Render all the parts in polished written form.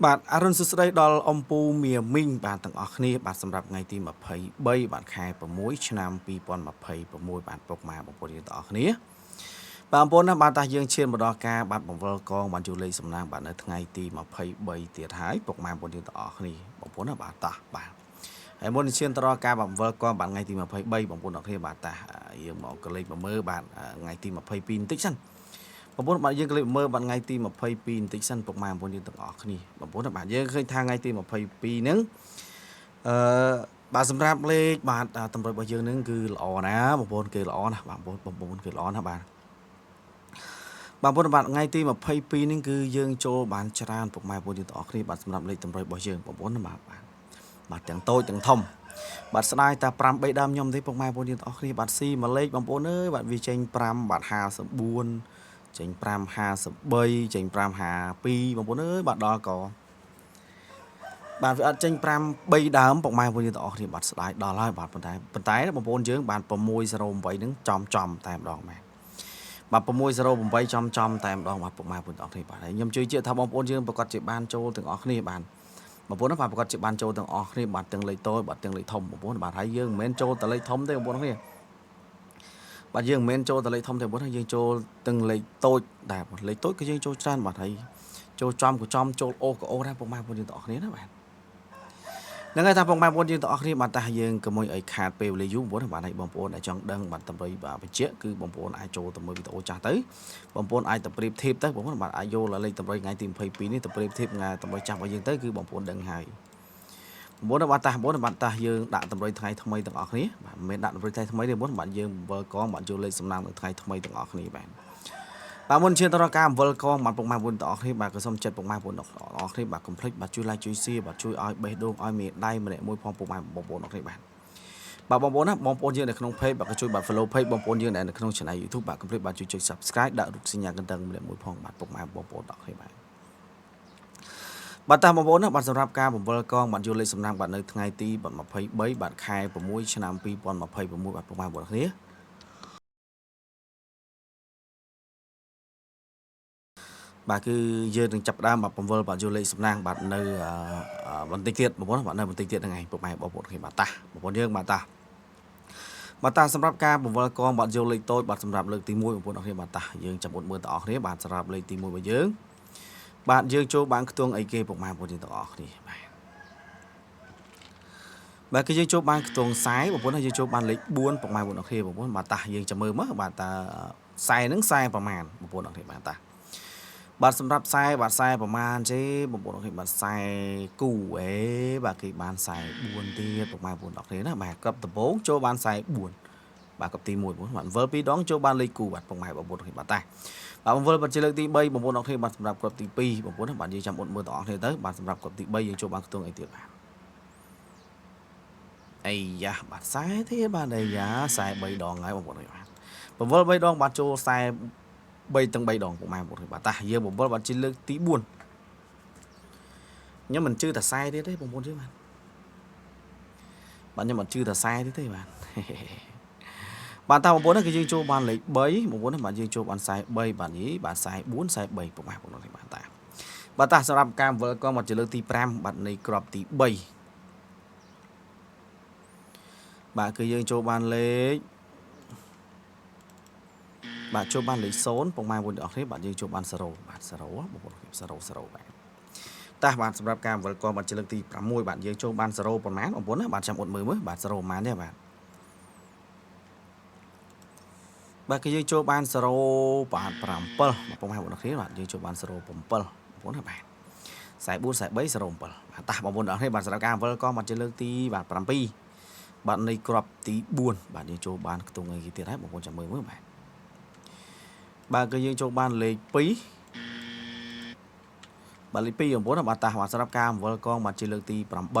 បាទអរុនសួស្តីដល់អំពូមីមីងបាទទាំងអស់គ្នាបាទសម្រាប់ថ្ងៃទី23បាទខែ6ឆ្នាំ2026បាទពុកម៉ែបងប្អូនយើងទាំងអស់គ្នាបាទបងប្អូនណាបាទតាយើងឈានមកដល់ការបាទបង្វិលកងបានជួលេខសំណាងបាទនៅថ្ងៃទី23ទៀតហើយពុកម៉ែបងប្អូនយើងទាំងអស់គ្នាបងប្អូនណាបាទតាបាទហើយមុននឹងឈានទៅដល់ការបង្វិលកងបាទថ្ងៃទី23បងប្អូនទាំងអស់គ្នាបាទតាយើងមកកលេចមកមើលបាទថ្ងៃទី22បន្តិចសិនបងប្អូនបាទយើងក៏លេខមើលបាទថ្ងៃទី22បន្តិចសិនពុកម៉ែបងប្អូនយើងទាំងអស់គ្នាបងប្អូនបាទយើងឃើញថាថ្ងៃទី22ហ្នឹងអឺបាទសម្រាប់លេខបាទតម្រុយរបស់យើងហ្នឹងគឺល្អណាបងប្អូនគេល្អណាបាទបងប្អូនគឺល្អណាបាទបងប្អូនបាទថ្ងៃទី22នេះគឺយើងចូលបានច្រើនពុកម៉ែបងប្អូនយើងទាំងអស់គ្នាបាទសម្រាប់លេខតម្រុយរបស់យើងបងប្អូនណាបាទទាំងតូចទាំងធំបាទស្ដាយតែ5 3ដើមខ្ញុំទេពុកម៉ែបងប្អូនយើងទាំងអស់គ្នាបាទស៊ីមួយលេខបងប្អូនអើយបាទវាចេញ5បាទ54ចេញ553ចេញ552បងប្អូនអើយបាទដល់កបាទវាអត់ចេញ5 3ដើមពុកម៉ែបងប្អូនយើងទាំងអស់គ្នាបាទស្ដាយដល់ហើយបាទប៉ុន្តែបងប្អូនយើងបាន608ហ្នឹងចំតែម្ដងបាទ608ចំតែម្ដងបាទពុកម៉ែបងប្អូនទាំងអស់គ្នាបាទហើយខ្ញុំជឿជាក់ថាបងប្អូនយើងប្រកាសជាបានចូលទាំងអស់គ្នាបាទបងប្អូនបាទប្រកាសជាបានចូលទាំងអស់គ្នាបាទទាំងលេខតូចបាទទាំងលេខធំបងប្អូនបាទហើយយើងមិនមែនចូលតែលេខធំទេបងប្អូនគ្នាបាទយើងមិនមែនចូលតែលេខធំទេបងប្អូនយើងចូលទាំងលេខតូចដែរលេខតូចគឺយើងចូលច្រើនបាទហើយចូលចំក៏ចំចូលអូសក៏អូសដែរពុកម៉ែបងប្អូនយើងទាំងអស់គ្នាណាបាទហ្នឹងហើយថាបងប្អូនយើងទាំងអស់គ្នាបាទតាយើងកុំឲ្យខាតពេលវេលាយូរបងប្អូនបាទហើយបងប្អូនដែលចង់ដឹងបាទតម្រុយបាទបញ្ជាក់គឺបងប្អូនអាចចូលទៅមើលវីដេអូចាស់ទៅបងប្អូនអាចទៅប្រៀបធៀបទៅបងប្អូនបាទអាចយកលេខតម្រុយថ្ងៃទី22នេះទៅប្រៀបធៀបថ្ងៃតម្រុយចាស់របស់យើងទៅគឺបងប្អូនដឹងហើយបងប្អូនបាទតាយើងដាក់តម្រុយថ្ងៃថ្មីទាំងអស់គ្នាបាទមិនមែនដាក់តម្រុយថ្ងៃថ្មីទេបងប្អូនបាទយើងបង្វិលកងបាទយកលេខសំណាងនៅថ្ងៃថ្មីទាំងអស់គ្នាបាទមុនឈានទៅដល់ការបង្វិលកងបាទពុកម៉ែបងប្អូនទាំងអស់គ្នាបាទក៏សូមចិត្តពុកម៉ែបងប្អូនទាំងអស់គ្នាបាទកុំភ្លេចបាទជួយ like ជួយ share បាទជួយឲ្យបេះដូងឲ្យមេដៃម្នាក់មួយផងពុកម៉ែបងប្អូនទាំងអស់គ្នាបាទបងប្អូនណាបងប្អូនយើងនៅក្នុង page បាទក៏ជួយបាទ follow page បងប្អូនយើងដែលនៅក្នុង channel YouTube បាទកុំភ្លេចបាទជួយចុច subscribe ដាក់រូបសញ្ញាកណ្ដឹងម្នាក់មួយផងបាទពុកម៉ែបងប្អូនទាំងអស់គ្នាបាទតាបងប្អូនណាបាទសម្រាប់ការបង្វិលកងបាទយកលេខសំណាងបាទនៅថ្ងៃទី23បាទខែ6ឆ្នាំ2026បាទពុកម៉ែបងប្អូនគ្នាបាទគឺយើងនឹងចាប់ផ្ដើមបាទបង្វិលបាទយកលេខសំណាងបាទនៅបន្តិចទៀតបងប្អូនបាទនៅបន្តិចទៀតហ្នឹងឯងពុកម៉ែបងប្អូនគ្នាបាទតាបងប្អូនយើងបាទតាសម្រាប់ការបង្វិលកងបាទយកលេខតូចបាទសម្រាប់លើកទី1បងប្អូនអរគ្នាបាទតាយើងចាំមុតមើលតអស់គ្នាបាទសម្រាប់លេខទី1របស់យើងបាទយើងចូលបានខ្ទង់អីគេពុកម៉ែបងប្អូនទាំងអស់គ្នាបាទគឺយើងចូលបានខ្ទង់ខ្សែបងប្អូនយើងចូលបានលេខ4ពុកម៉ែបងប្អូនអរគ្នាបងប្អូនបាទតាយើងចាំមើលមកបាទតាខ្សែហ្នឹងខ្សែប្រមាណបងប្អូនអរគ្នាបាទតាបាទសម្រាប់ខ្សែបាទខ្សែប្រមាណទេបងប្អូនអរគ្នាបាទខ្សែគូអេបាទគេបានខ្សែ4ទៀតពុកម៉ែបងប្អូនអរគ្នាណាបាទក្របដំបងចូលបានខ្សែ4បាទកុំទី1បងប្អូនបាទវិល2ដងចូលបានលេខគូបាទពុកម៉ែបងប្អូនគ្នាបាទតាបាទវិលបាត់ជាលើកទី3បងប្អូនអរគ្នាបាទសម្រាប់គ្រាប់ទី2បងប្អូនបាទយើងចាំអត់មើលទាំងអស់គ្នាទៅបាទសម្រាប់គ្រាប់ទី3យើងចូលបានខ្ទង់អីទៀតបាទអីយ៉ាបាទខ្សែទៀតបាទអីយ៉ាខ្សែ3ដងហើយបងប្អូនបាទបង្វិល3ដងបាទចូលខ្សែ3ទាំង3ដងពុកម៉ែបងប្អូនបាទតាយើងបង្វិលបាទជាលើកទី4ខ្ញុំមិនជឿតែខ្សែទៀតទេបងប្អូនជឿបាទខ្ញុំមិនជឿតែខ្សែទៀតទេបាទបាទតាបងប្អូនគឺយើងចូលបានលេខ3បងប្អូនបាទយើងចូលបានខ្សែ3បាទនេះបាទខ្សែ4ខ្សែ3ពុកម៉ែបងប្អូនបាទតាសម្រាប់ការវិលកងមកជាលើកទី5បាទនៃក្របទី3បាទគឺយើងចូលបានលេខបាទចូលបានលេខ0ពុកម៉ែបងប្អូនទាំងអស់គ្នាបាទយើងចូលបាន0បាទ0បងប្អូន0បាទតាបាទសម្រាប់ការវិលកងបាទជាលើកទី6បាទយើងចូលបាន0ប្រមាណបងប្អូនណាបាទចាំអត់មើលបាទ0ប្រមាណទេបាទគឺយើងចូលបាន0បាទ7បងប្អូនគ្នាបាទយើងចូលបាន07បងប្អូនណាបាទខ្សែ4ខ្សែ3 07បាទតាបងប្អូនទាំងអស់គ្នាបាទសម្រាប់ការវិលកងបាទជាលើកទីបាទ7បាទនៃក្របទី4បាទយើងចូលបានខ្ទង់អីគេទៀតហើយបងប្អូនចាំមើលបាទគឺយើងចូលបានលេខ2បាទលេខ2បងប្អូនបាទតាបាទសម្រាប់ការវិលកងបាទជាលើកទី8បងប្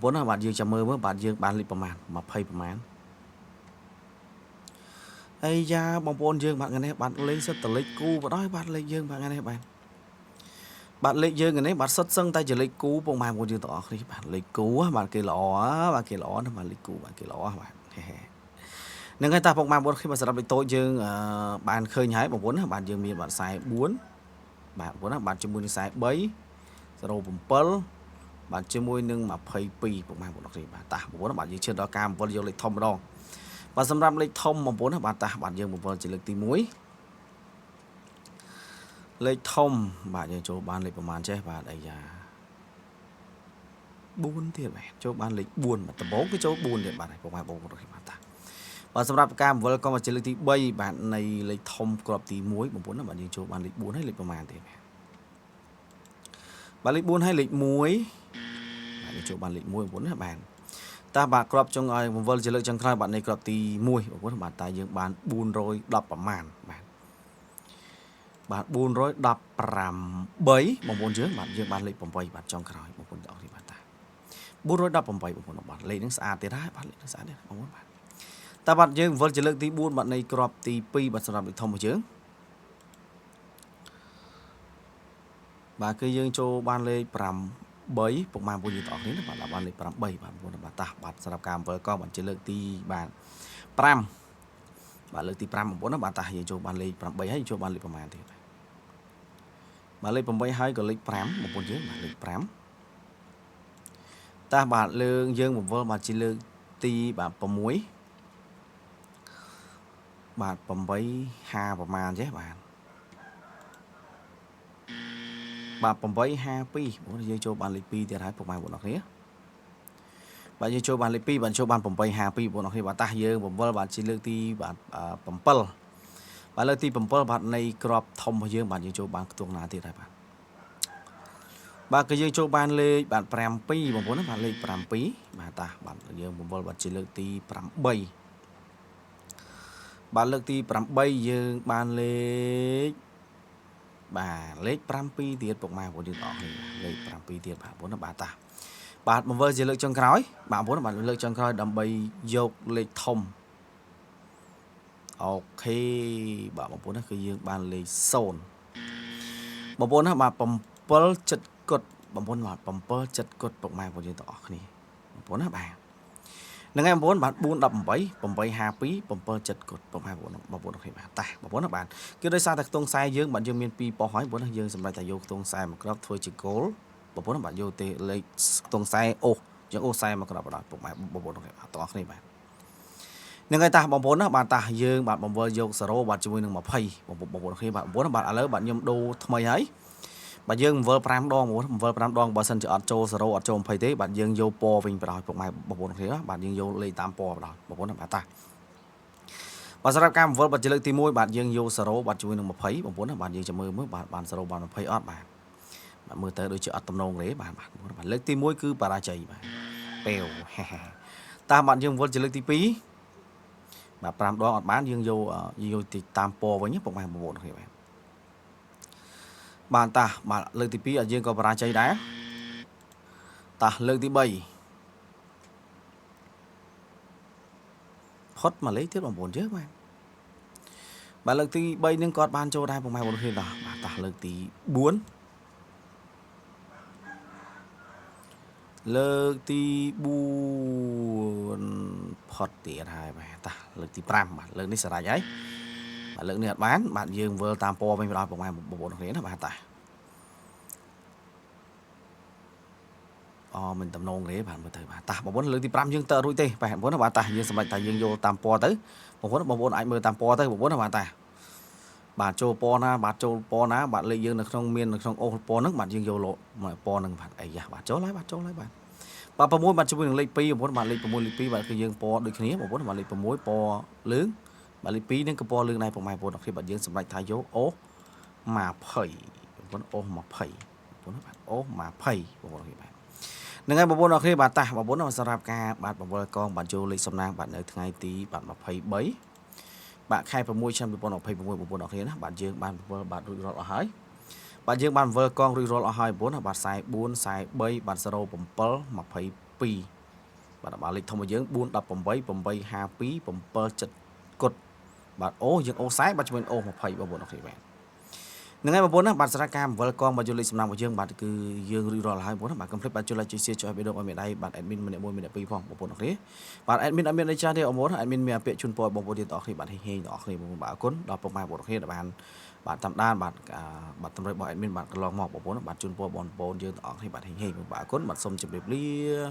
អូនណាបាទយើងចាំមើលបាទយើងបានលេខប្រមាណ20ប្រមាណអីយ៉ាបងប្អូនយើងបាទថ្ងៃនេះបាទលេខសិតតលេខគូបដ ாய் បាទលេខយើងបាទថ្ងៃនេះបាទលេខយើងថ្ងៃនេះបាទសិតសឹងតែជាលេខគូពុកម៉ែបងប្អូនយើងទាំងអស់គ្នាបាទលេខគូបាទគេល្អបាទគេល្អណាស់បាទលេខគូបាទគេល្អបាទនឹងហើយតាពុកម៉ែបងប្អូនគ្នាបាទសម្រាប់លេខតូចយើងបានឃើញហើយបងប្អូនណាបាទយើងមានបាទខ្សែ4បាទបងប្អូនណាបាទជាមួយនឹងខ្សែ3 0.7 បាទជាមួយនឹង22ពុកម៉ែបងប្អូនអរគ្នាបាទតាបងប្អូនបាទយើងឈានដល់ការបង្វិលយកលេខធំម្ដងបាទសម្រាប់លេខធំបងប្អូនបាទតាបាទយើងបង្វិលជាលើកទី1លេខធំបាទយើងចូលបានលេខប្រមាណចេះបាទអាយ៉ា4ទៀតបាទចូលបានលេខ4បាទដំបូងគឺចូល4ទៀតបាទពុកម៉ែបងប្អូនអរគ្នាបាទតាបាទសម្រាប់ការបង្វិលក៏មកជាលើកទី3បាទនៃលេខធំក្របទី1បងប្អូនបាទយើងចូលបានលេខ4ហើយលេខប្រមាណទៀតបាទលេខ4ហើយលេខ1បាទយើងចូលបានលេខ1បងប្អូនណាបាទតើបាទក្របចុងឲ្យបង្វិលជាលើកចុងក្រោយបាទនៃក្របទី1បងប្អូនបាទតើយើងបាន410ប្រមាណបាទ415បងប្អូនយើងបាទយើងបានលេខ8បាទចុងក្រោយបងប្អូនទាំងអស់គ្នាបាទតា418បងប្អូនបាទលេខហ្នឹងស្អាតទៀតហើយបាទលេខហ្នឹងស្អាតទៀតបងប្អូនបាទតើបាទយើងបង្វិលជាលើកទី4បាទនៃក្របទី2បាទសម្រាប់លេខធំរបស់យើងបាទគឺយើងចូលបានលេខ8ពុកម៉ែបងប្អូនយើងទាំងអស់គ្នាបាទបានលេខ8បាទបងប្អូនបាទតាបាទសម្រាប់ការបង្វិលក៏បានជាលើកទីបាទ5បាទលើកទី5បងប្អូនបាទតាយើងចូលបានលេខ8ហើយចូលបានលេខប្រមាណទៀតបាទលេខ8ហើយក៏លេខ5បងប្អូនយើងបាទលេខ5តើបាទលើយើងបង្វិលបាទជាលើកទីបាទ6បាទ8 50ប្រមាណចេះបាទបាទ852បងយើងចូលបានលេខ2ទៀតហើយពុកម៉ែបងប្អូនគ្នាបាទយើងចូលបានលេខ2បាទចូលបាន852បងប្អូនគ្នាបាទតាស់យើងបង្វិលបាទជាលើកទីបាទ7បាទលើកទី7បាទនៃក្របធំរបស់យើងបាទយើងចូលបានខ្ទង់ណាទៀតហើយបាទគឺយើងចូលបានលេខបាទ7បងប្អូនណាបាទលេខ7បាទតាបាទយើងបង្វិលបាទជាលើកទី8បាទលើកទី8យើងបានលេខបាទលេខ7ទៀតពុកម៉ែបងប្អូនយើងអស់គ្នាលេខ7ទៀតបាទបងប្អូនបាទតាបាទបង្វិលជាលើកចុងក្រោយបាទបងប្អូនបាទលើកចុងក្រោយដើម្បីយកលេខធំអូខេបាទបងប្អូនណាគឺយើងបានលេខ0បងប្អូនណាបាទ7ចិត្តគត់បងប្អូនបាទ7ចិត្តគត់ពុកម៉ែបងប្អូនយើងទាំងអស់គ្នាបងប្អូនណាបាទហ្នឹងហើយបងប្អូនបាទ418 852 7ចិត្តគត់ពុកម៉ែបងប្អូនគ្នាបាទតាបងប្អូនណាបាទគឺដោយសារតែខ្ទង់ខ្សែយើងបាទយើងមាន2ប៉ុស្តិ៍ហើយបងប្អូនណាយើងសម្រាប់តែយកខ្ទង់ខ្សែមួយគ្រាប់ធ្វើជាគោលបងប្អូនបាទយកទេលេខខ្ទង់ខ្សែអូសយើងអូសខ្សែមួយគ្រាប់បណ្ដោយពុកម៉ែបងប្អូនគ្នាទាំងអស់គ្នាបាទហ្នឹងហើយតាបងប្អូនណាបាទតាយើងបាទបង្វិលយក0បាទជាមួយនឹង20បងប្អូនគ្នាបាទបងប្អូនបាទឥឡូវបាទខ្ញុំដូរថ្មីហើយបាទយើងបង្វិល5ដងបងប្អូនបង្វិល5ដងបើសិនជាអត់ចូល0អត់ចូល20ទេបាទយើងយកពណ៌វិញបណ្ដោយពុកម៉ែបងប្អូនគ្នាបាទយើងយកលេខតាមពណ៌បណ្ដោយបងប្អូនបាទតាបាទសម្រាប់ការបង្វិលបាទជាលើកទី1បាទយើងយក0បាទជាមួយនឹង20បងប្អូនបាទយើងចាំមើលបាទបាន0បាន20អត់បាទមើលទៅដូចជាអត់តំណងទេបាទលើកទី1គឺបរាជ័យបាទពេលតាមបាទយើងវល់ជាលើកទី2បាទ5ដងអត់បានយើងយកទីតាមពណ៌វិញពុកម៉ែបងប្អូនគ្នាបាទតាបាទលើកទី2យើងក៏បរាជ័យដែរតាលើកទី3ផុតមកលេខទៀតបងប្អូនយើងបាទលើកទី3នឹងគាត់បានចូលដែរពុកម៉ែបងប្អូនគ្នាបាទតាលើកទី4លើកទី4ផុតទៀតហើយបាទតាលើកទី5បាទលើកនេះស្រេចហើយបាទលើកនេះអត់បានបាទយើងវិលតាមពណ៌វិញបណ្ដោយពុកម៉ែបងប្អូនគ្នាណាបាទតាមិនតំណងទេបាទមើលទៅបាទតាបងប្អូនលើកទី5យើងតើរួចទេបាទបងប្អូនបាទតាយើងសម្រេចថាយើងយកតាមពណ៌ទៅបងប្អូនអាចមើលតាមពណ៌ទៅបងប្អូនបាទតាបាទចូលពណ៌ណាបាទចូលពណ៌ណាបាទលេខយើងនៅក្នុងមាននៅក្នុងអូសពណ៌ហ្នឹងបាទយើងយកលោកពណ៌ហ្នឹងបាទអាយ៉ាបាទចូលហើយបាទ6បាទជាមួយនឹងលេខ2បងប្អូនបាទលេខ6លេខ2បាទគឺយើងពណ៌ដូចគ្នាបងប្អូនបាទលេខ6ពណ៌លឿងបាទលេខ2ហ្នឹងក៏ពណ៌លឿងដែរពុកម៉ែបងប្អូនអរគ្នាបាទយើងសម្រេចថាយកអូស20បងប្អូនអូស20បងប្អូនបាទអូស20បងប្អូនអរគ្នាបាទហ្នឹងហើយបងប្អូនអរគ្នាបាទតាបងប្អូនសម្រាប់ការបាទបង្វិលកងបាទយកលេខសំណាងបាទនៅថ្ងៃទីបាទ23បាទខែ6ឆ្នាំ2026បងប្អូនអរគ្នាណាបាទយើងបានបង្វិលបាទរួចរាល់អស់ហើយបាទយើងបានបង្វិលកងរួចរាល់អស់ហើយបងប្អូនបាទ44 43បាទ07 22បាទលេខធំរបស់យើង418 852 7ចិត្តគត់បាទអូយើងអូ40បាទជាមួយអូ20បងប្អូនអរគ្នាបាទហ្នឹងហើយបងប្អូនណាបាទសារការបង្វិលកងបាទយកលេខសំណាងរបស់យើងបាទគឺយើងរួចរាល់ហើយបងប្អូនបាទកុំភ្លេចបាទចុច like ចុច share ចុចឲ្យវីដេអូឲ្យមានដៃបាទ admin ម្នាក់1ម្នាក់2ផងបងប្អូនអរគ្នាបាទ admin អត់មានអីច្រើនទេអរគុណ admin មានអាពាក្យជូនពរបងប្អូនទាំងអស់គ្នាបាទហេងទាំងអស់គ្នាបងប្អូនបាទអរគុណដល់ពុកម៉ែបងប្អូនអរគ្នាដែលបាន bạn tạm đan bạn bạn tầm rồi bọn admin bạn log mọc bọn bạn chun po bọn bốn dương tỏ thì bạn hình hình bạn cốt bạn xong chụp đẹp lia